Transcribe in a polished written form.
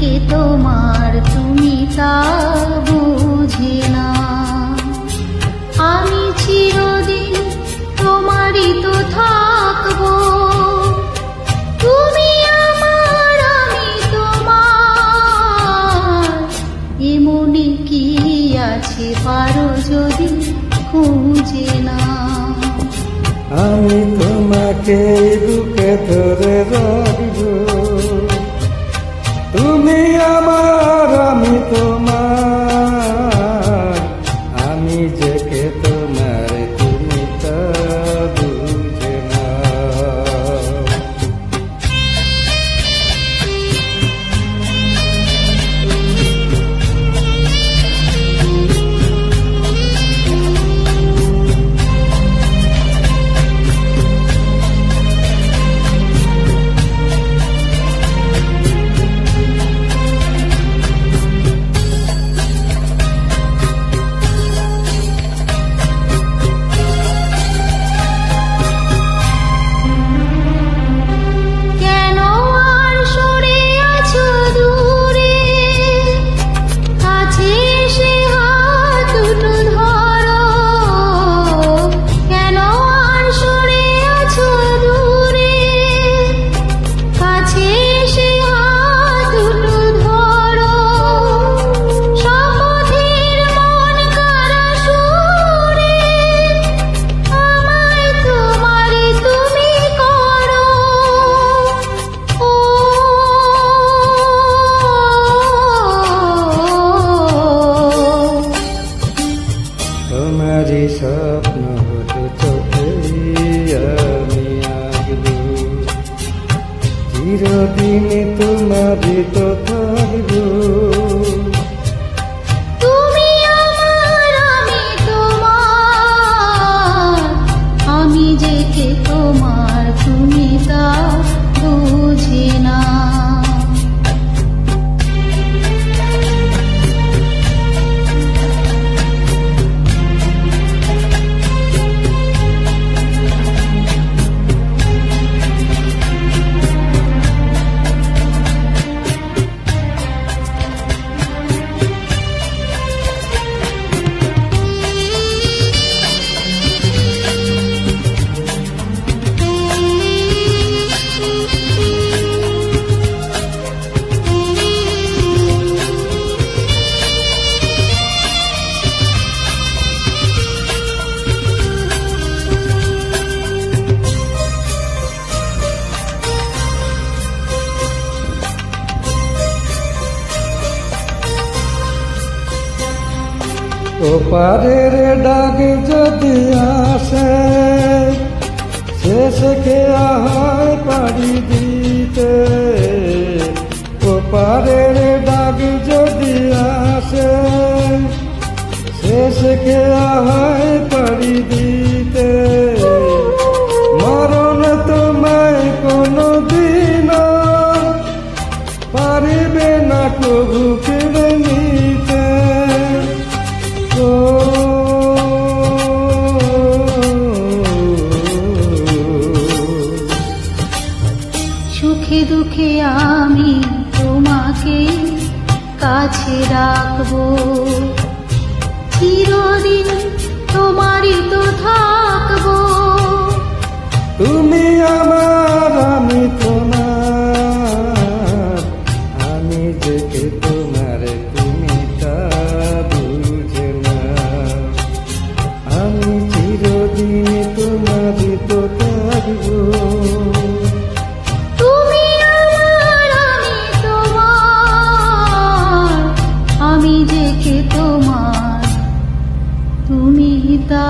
কে তোমার তুমি তা বুঝে না। আমি চিরদিন তোমারই তো থাকবো, তুমি আমার আমি তোমার। এমনি কি আছে পারো যদি খুঁজে না। আমি তোমাকে বুকে ধরে রাখব, তুমি আমার আমি তোমার। আমি যে কে তোমার তুমি তা বুঝে না। তোমারই স্বপ্ন হতো চোখে আমি আঁকবো, চিরদিন তোমারই তো থাকবো। তুমি আমার আমি তোমার, আমি যে কে তোমার তুমি তা বুঝে না। ওপারের ডাক যদি আসে, শেষকে আহার পাড়ি দিতে। ওপারের ডাক যদি আসে, শেষকে আহার পাড়ি দিতে। মরণ তোমায় কোনো দিন পারিবে না কবু কেড়ে নিতে। সুখে দুঃখে আমি তোমাকে কাছে রাখবো, চিরদিন তোমারই তো থাকবো। তুমি আমার আমি তোমার, আমি যে কে তোমার তুমি তা বুঝে না। আমি চিরদিন তোমারই তো থাকবো। তুমি আমার আমি তোমার, আমি যে কে তোমার তুমি তা